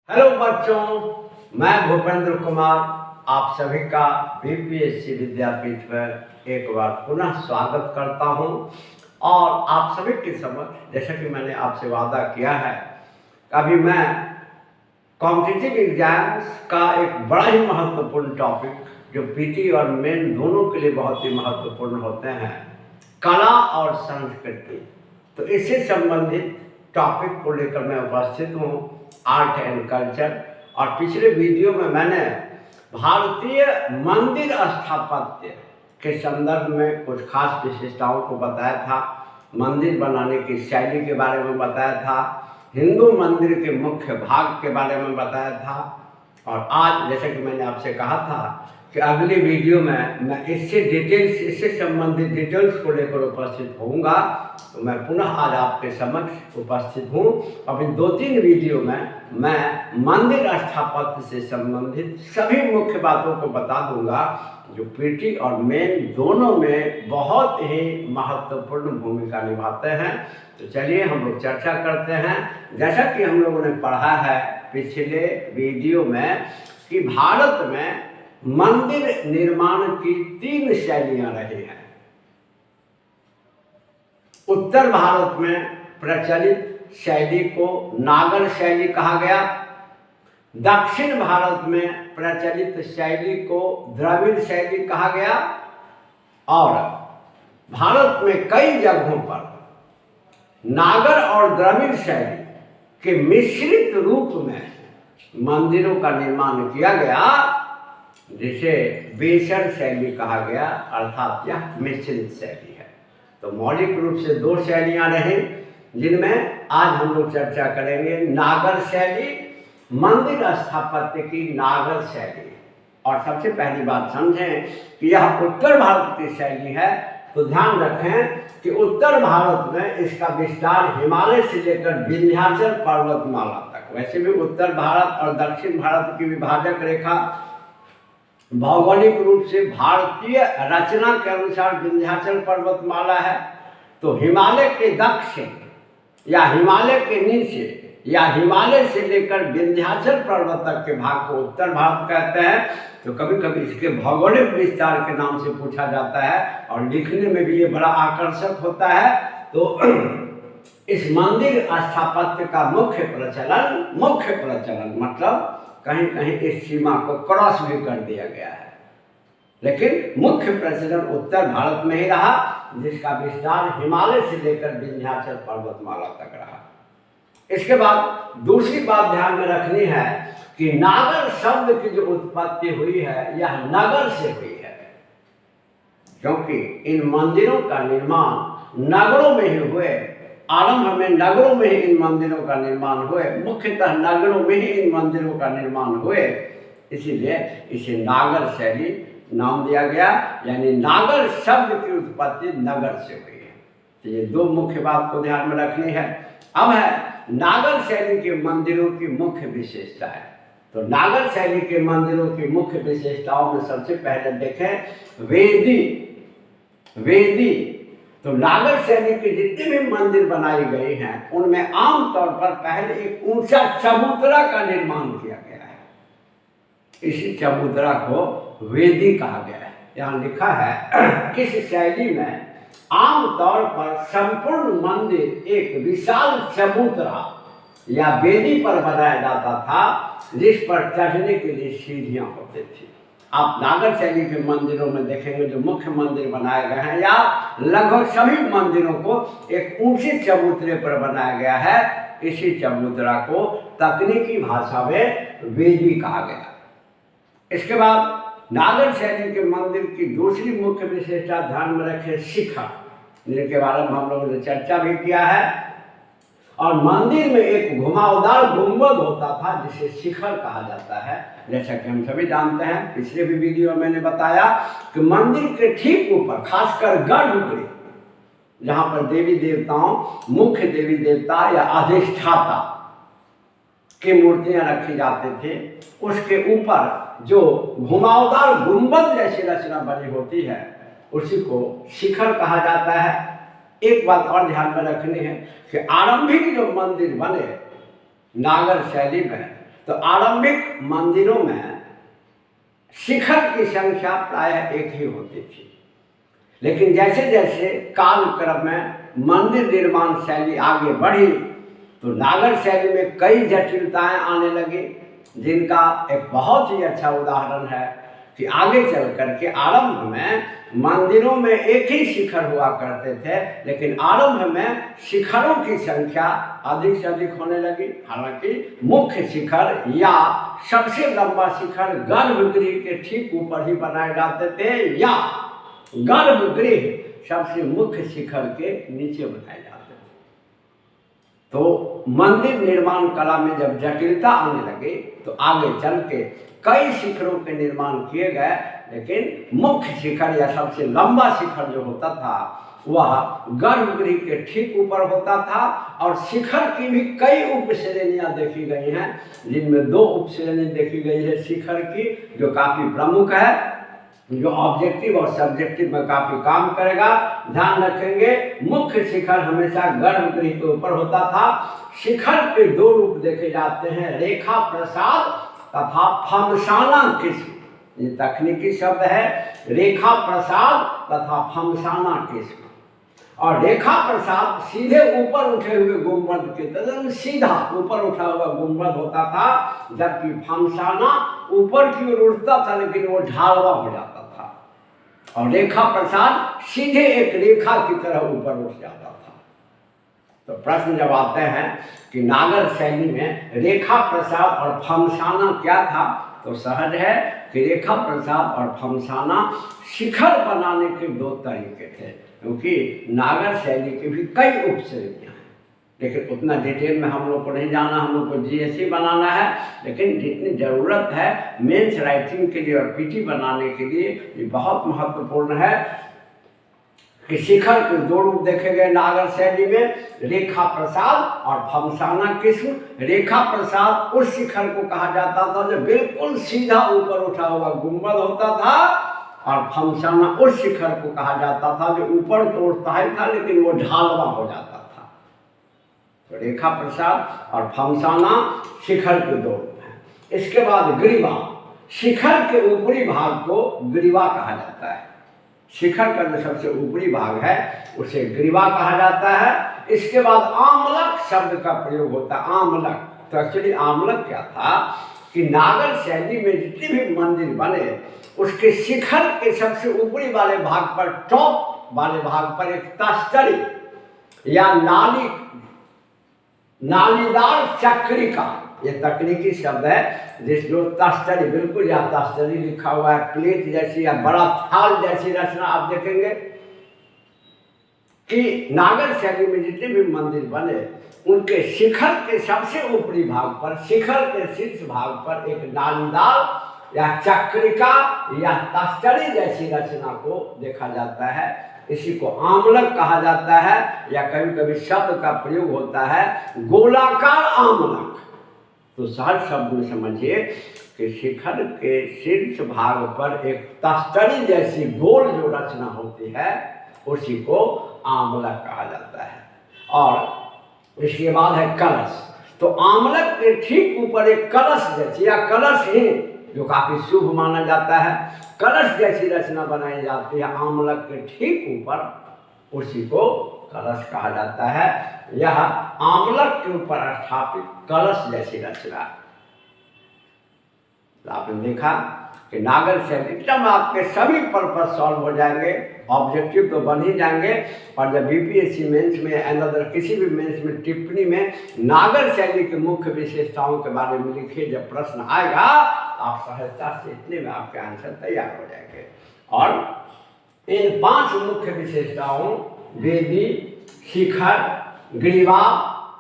Hello बच्चों, मैं भूपेंद्र कुमार आप सभी का बीपीएससी विद्यापीठ पर एक बार पुनः स्वागत करता हूं। और आप सभी के समक्ष जैसा कि मैंने आपसे वादा किया है, अभी मैं कॉम्पिटिटिव एग्जाम्स का एक बड़ा ही महत्वपूर्ण टॉपिक जो पीटी और मेन दोनों के लिए बहुत ही महत्वपूर्ण होते हैं, कला और संस्कृति, तो इससे संबंधित टॉपिक को लेकर मैं उपस्थित हूँ, आर्ट एंड कल्चर। और पिछले वीडियो में मैंने भारतीय मंदिर स्थापत्य के संदर्भ में कुछ खास विशेषताओं को बताया था, मंदिर बनाने की शैली के बारे में बताया था, हिंदू मंदिर के मुख्य भाग के बारे में बताया था। और आज जैसे कि मैंने आपसे कहा था कि अगली वीडियो में मैं इससे संबंधित डिटेल्स को लेकर उपस्थित होऊंगा, तो मैं पुनः आज आपके समक्ष उपस्थित हूँ। अभी 2-3 वीडियो में मैं मंदिर स्थापत्य से संबंधित सभी मुख्य बातों को बता दूंगा जो पीटी और मेन दोनों में बहुत ही महत्वपूर्ण भूमिका निभाते हैं। तो चलिए हम लोग चर्चा करते हैं। जैसा कि हम लोगों ने पढ़ा है पिछले वीडियो में कि भारत में मंदिर निर्माण की 3 शैलियां रही हैं। उत्तर भारत में प्रचलित शैली को नागर शैली कहा गया, दक्षिण भारत में प्रचलित शैली को द्रविड़ शैली कहा गया, और भारत में कई जगहों पर नागर और द्रविड़ शैली के मिश्रित रूप में मंदिरों का निर्माण किया गया, जिसे बेसर शैली कहा गया, अर्थात यह मिश्रित शैली है। तो मौलिक रूप से 2 शैलियां रहीं, जिनमें आज हम लोग चर्चा करेंगे नागर शैली, मंदिर स्थापत्य की नागर शैली। और सबसे पहली बात समझें कि यह उत्तर भारत की शैली है, तो ध्यान रखें कि उत्तर भारत में इसका विस्तार हिमालय से लेकर विंध्याचल पर्वतमाला तक। वैसे भी उत्तर भारत और दक्षिण भारत की विभाजक रेखा भौगोलिक रूप से भारतीय रचना के अनुसार विंध्याचल पर्वतमाला है, तो हिमालय के दक्षिण या हिमालय के नीचे या हिमालय से लेकर विंध्याचल पर्वत तक के भाग को उत्तर भारत कहते हैं। तो कभी कभी इसके भौगोलिक विस्तार के नाम से पूछा जाता है, और लिखने में भी ये बड़ा आकर्षक होता है। तो इस मंदिर स्थापत्य का मुख्य प्रचलन मतलब कहीं कहीं इस सीमा को क्रॉस भी कर दिया गया है, लेकिन मुख्य प्रचलन उत्तर भारत में ही रहा, जिसका विस्तार हिमालय से लेकर विंध्याचल पर्वतमाला तक रहा। इसके बाद दूसरी बात ध्यान में रखनी है कि नागर शब्द की जो उत्पत्ति हुई है यह नगर से हुई है, क्योंकि इन मंदिरों का निर्माण नगरों में ही हुए। आरंभ में नगरों में ही इन मंदिरों का निर्माण हुए, मुख्यतः नगरों में ही इन मंदिरों का निर्माण हुए, इसीलिए इसे नागर शैली नाम दिया गया, यानी नागर शब्द की उत्पत्ति नगर से हुई है। तो ये 2 मुख्य बात को ध्यान में रखनी है। अब है नागर शैली के मंदिरों की मुख्य विशेषताएं। तो नागर शैली के मंदिरों की मुख्य विशेषताओं में सबसे पहले देखें वेदी। तो नागर शैली के जितने भी मंदिर बनाई गई हैं, उनमें आमतौर पर पहले एक ऊंचा चबूतरा का निर्माण किया गया है। इसी चबूतरा को वेदी कहा गया है। यहाँ लिखा है इस शैली में आमतौर पर संपूर्ण मंदिर एक विशाल चबूतरा या वेदी पर बनाया जाता था, जिस पर चढ़ने के लिए सीढ़ियां होती थी। आप नागर शैली के मंदिरों में देखेंगे जो मुख्य मंदिर बनाए गए हैं, या लगभग सभी मंदिरों को एक ऊंचे चबूतरे पर बनाया गया है। इसी चबूतरा को तकनीकी भाषा में वेदी कहा गया। इसके बाद नागर शैली के मंदिर की दूसरी मुख्य विशेषता ध्यान में रखें शिखर, जिनके बारे में हम लोगों ने चर्चा भी किया है। और मंदिर में एक घुमावदार गुंबद होता था, जिसे शिखर कहा जाता है। जैसा कि हम सभी जानते हैं, पिछले भी वीडियो में मैंने बताया कि मंदिर के ठीक ऊपर, खासकर गर्भगृह, जहाँ पर देवी देवताओं, मुख्य देवी देवता या अधिष्ठाता की मूर्तियां रखी जाती थी, उसके ऊपर जो घुमावदार गुंबद जैसी रचना बनी होती है, उसी को शिखर कहा जाता है। एक बात और ध्यान में रखनी है कि आरंभिक जो मंदिर बने नागर शैली में, तो आरंभिक मंदिरों में शिखर की संख्या प्रायः एक ही होती थी, लेकिन जैसे जैसे कालक्रम में मंदिर निर्माण शैली आगे बढ़ी तो नागर शैली में कई जटिलताएं आने लगी, जिनका एक बहुत ही अच्छा उदाहरण है कि आगे चल करके आरंभ में मंदिरों में एक ही शिखर हुआ करते थे, लेकिन आरंभ में शिखरों की संख्या अधिक से अधिक होने लगी। हालांकि मुख्य शिखर या सबसे लंबा शिखर गर्भगृह के ठीक ऊपर ही बनाए जाते थे, या गर्भगृह सबसे मुख्य शिखर के नीचे बनाए जाते थे। तो मंदिर निर्माण कला में जब जटिलता आने लगी तो आगे चल के कई शिखरों के निर्माण किए गए, लेकिन मुख्य शिखर या सबसे लंबा शिखर जो होता था वह गर्भगृह के ठीक ऊपर होता था। और शिखर की भी कई उपश्रेणियां देखी गई हैं, जिनमें 2 उपश्रेणी देखी गई है शिखर की, जो काफ़ी प्रमुख है, जो ऑब्जेक्टिव और सब्जेक्टिव में काफी काम करेगा। ध्यान रखेंगे, मुख्य शिखर हमेशा गर्भगृह के ऊपर होता था। शिखर के 2 रूप देखे जाते हैं, रेखा प्रसाद तथा फमसाना किस्म। ये तकनीकी शब्द है, रेखा प्रसाद तथा फमसाना किस्म। और रेखा प्रसाद सीधे ऊपर उठे हुए गुंबद के तरह सीधा ऊपर उठा हुआ गुंबद होता था, जबकि फमसाना ऊपर की ओर उठता था लेकिन वो ढालवा हो जाता था। और रेखा प्रसाद सीधे एक रेखा की तरह ऊपर उठ जाता था। तो प्रश्न जब आते हैं कि नागर शैली में रेखा प्रसाद और फमसाना क्या था, तो सहज है कि रेखा प्रसाद और फमसाना शिखर बनाने के 2 तरीके थे, क्योंकि नागर शैली की भी कई उपश्रेणियाँ हैं। लेकिन उतना डिटेल में हम लोग को नहीं जाना, हम लोग को जीएससी बनाना है, लेकिन जितनी ज़रूरत है मेंस राइटिंग के लिए और पीटी बनाने के लिए ये बहुत महत्वपूर्ण है कि शिखर के 2 रूप देखे गए नागर शैली में, रेखा प्रसाद और फमसाना किस्म। रेखा प्रसाद उस शिखर को कहा जाता था जो बिल्कुल सीधा ऊपर उठा हुआ गुंबद होता था, और फमसाना उस शिखर को कहा जाता था जो ऊपर तो उठता ही था लेकिन वो ढालवा हो जाता था। तो रेखा प्रसाद और फमसाना शिखर के 2 रूप हैं। इसके बाद ग्रीवा, शिखर के ऊपरी भाग को ग्रीवा कहा जाता है। शिखर का जो सबसे ऊपरी भाग है उसे ग्रीवा कहा जाता है। इसके बाद आमलक शब्द का प्रयोग होता है। आमलक, तो एक्चुअली आमलक क्या था कि नागर शैली में जितने भी मंदिर बने उसके शिखर के सबसे ऊपरी वाले भाग पर, टॉप वाले भाग पर एक तस्तरी या नालीदार चक्रिका, ये तकनीकी शब्द है, जिस जो तस्तरी, बिल्कुल या तस्तरी लिखा हुआ है, प्लेट जैसी या बड़ा थाल जैसी रचना आप देखेंगे कि नागर शैली में जितने भी मंदिर बने उनके शिखर के सबसे ऊपरी भाग पर, शिखर के शीर्ष भाग पर एक नालीदार या चक्रिका या तस्तरी जैसी रचना को देखा जाता है। इसी को आमलक कहा जाता है, या कभी कभी शब्द का प्रयोग होता है गोलाकार आमलक। तो सहज शब्द में समझिए कि शिखर के शीर्ष भाग पर एक तस्तरी जैसी गोल जो रचना होती है उसी को आमलक कहा जाता है। और इसके बाद है कलश। तो आमलक के ठीक ऊपर एक कलश जैसी या कलश ही, जो काफी शुभ माना जाता है, कलश जैसी रचना बनाई जाती है आमलक के ठीक ऊपर, उसी को कलश कहा जाता है। यह आमलक के ऊपर स्थापित कलश जैसी रचना। तो आपने देखा कि नागर शैली एकदम आपके सभी पर्पस सॉल्व हो जाएंगे, ऑब्जेक्टिव तो बन ही जाएंगे। और जब बीपीएससी मेंस में अनदर किसी भी मेंस में टिप्पणी में नागर शैली की मुख्य विशेषताओं के बारे में लिखिए, जब प्रश्न आएगा आप सहजता से इतने में आपके आंसर तैयार हो जाएंगे। और इन 5 मुख्य विशेषताओं वेदी, शिखर, ग्रीवा,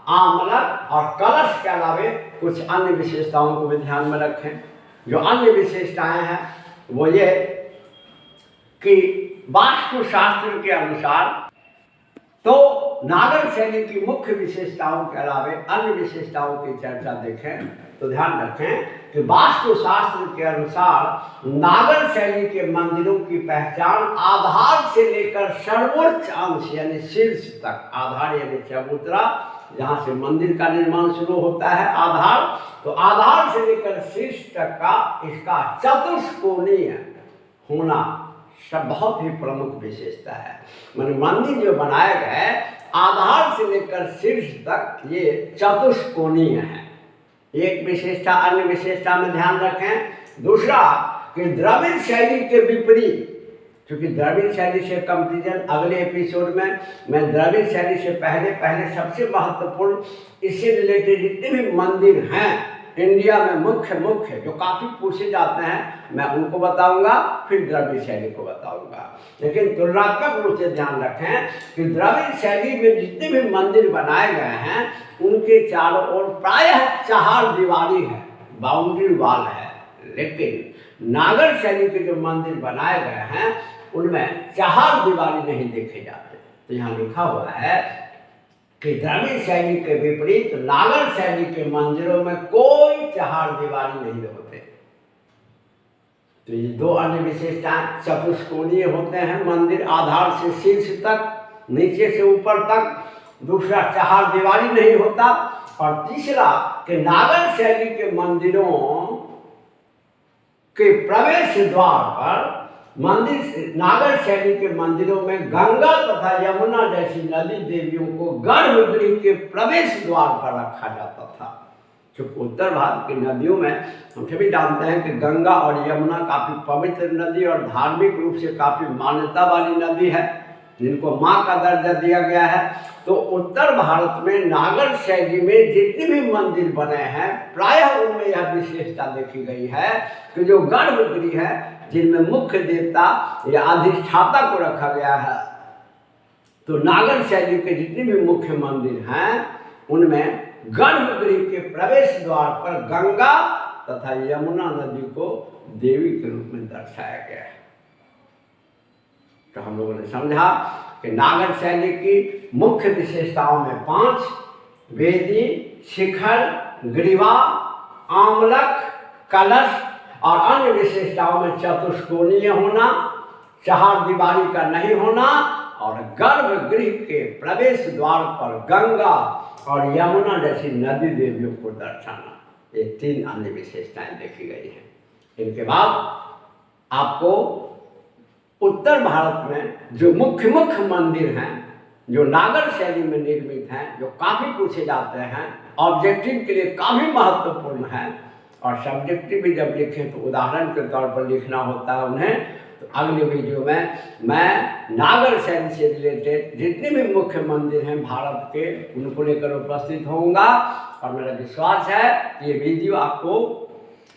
आमलक और कलश के अलावे कुछ अन्य विशेषताओं को भी ध्यान में रखें। जो अन्य विशेषताएं हैं वो ये कि वास्तुशास्त्र के अनुसार तो नागर शैली की मुख्य विशेषताओं के अलावे अन्य विशेषताओं की चर्चा देखें तो ध्यान रखें कि वास्तुशास्त्र के अनुसार नागर शैली के मंदिरों की पहचान आधार से लेकर सर्वोच्च अंश यानी शीर्ष तक, आधार यानी चबूतरा जहाँ से मंदिर का निर्माण शुरू होता है आधार, तो आधार से लेकर शीर्ष तक का इसका चतुष्कोणीय होना सब बहुत ही प्रमुख विशेषता है। माने मंदिर जो बनाए गए आधार से लेकर शीर्ष तक ये चतुष्कोणीय है, एक विशेषता। अन्य विशेषता में ध्यान रखें, दूसरा कि द्रविड़ शैली के विपरीत, क्योंकि द्रविड़ शैली से कंपेरिजन अगले एपिसोड में मैं द्रविड़ शैली से पहले सबसे महत्वपूर्ण इससे रिलेटेड जितने भी मंदिर हैं इंडिया में मुख्य जो काफ़ी पूछे जाते हैं मैं उनको बताऊंगा, फिर द्रविड़ शैली को बताऊंगा। लेकिन तुलनात्मक रूप से ध्यान रखें कि द्रविड़ शैली में जितने भी मंदिर बनाए गए हैं उनके चारों ओर प्रायः चार दीवारी है, बाउंड्री वॉल है। लेकिन नागर शैली के जो मंदिर बनाए गए हैं उनमें चार दीवारी नहीं देखे जाते। तो यहाँ लिखा हुआ है कि द्रविड़ शैली के विपरीत नागर शैली के मंदिरों में कोई चार दीवारी नहीं होते। तो ये दो अन्य विशेषताएं, चतुष्कोणीय होते हैं मंदिर आधार से शीर्ष तक, नीचे से ऊपर तक, दूसरा चार दीवारी नहीं होता, और तीसरा कि नागर शैली के मंदिरों के प्रवेश द्वार पर नागर शैली के मंदिरों में गंगा तथा यमुना जैसी नदी देवियों को गर्भगृह के प्रवेश द्वार पर रखा जाता था। क्योंकि उत्तर भारत की नदियों में हम सभी जानते हैं कि गंगा और यमुना काफ़ी पवित्र नदी और धार्मिक रूप से काफ़ी मान्यता वाली नदी है, जिनको माँ का दर्जा दिया गया है। तो उत्तर भारत में नागर शैली में जितने भी मंदिर बने हैं प्रायः उनमें यह विशेषता देखी गई है कि जो गर्भगृह है जिनमें मुख्य देवता या अधिष्ठाता को रखा गया है, तो नागर शैली के जितने भी मुख्य मंदिर हैं उनमें गर्भगृह के प्रवेश द्वार पर गंगा तथा यमुना नदी को देवी के रूप में दर्शाया गया है। तो हम लोगों ने समझा कि नागर शैली की मुख्य विशेषताओं में 5 वेदी, शिखर, ग्रीवा, आमलक, कलश और अन्य विशेषताओं में चतुष्कोणीय होना, चार दीवारी का नहीं होना और गर्भगृह के प्रवेश द्वार पर गंगा और यमुना जैसी नदी देवियों को दर्शाना, ये 3 अन्य विशेषताएं देखी गई हैं। इनके बाद आपको उत्तर भारत में जो मुख्य मंदिर हैं जो नागर शैली में निर्मित हैं, जो काफ़ी पूछे जाते हैं, ऑब्जेक्टिव के लिए काफ़ी महत्वपूर्ण हैं, और सब्जेक्टिव भी जब लिखें तो उदाहरण के तौर पर लिखना होता है उन्हें। तो अगले वीडियो में मैं नागर शैली से रिलेटेड जितने भी मुख्य मंदिर हैं भारत के उनको लेकर उपस्थित होऊंगा, और मेरा विश्वास है कि ये वीडियो आपको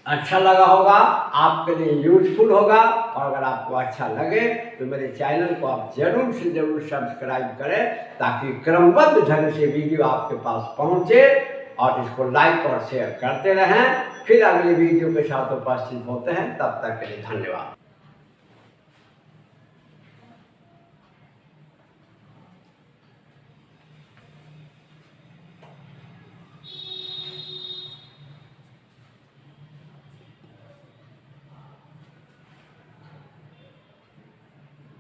अच्छा लगा होगा, आपके लिए यूजफुल होगा। और अगर आपको अच्छा लगे तो मेरे चैनल को आप जरूर से जरूर सब्सक्राइब करें, ताकि क्रमबद्ध ढंग से वीडियो आपके पास पहुंचे, और इसको लाइक और शेयर करते रहें। फिर अगली वीडियो के साथ उपस्थित होते हैं, तब तक के लिए धन्यवाद।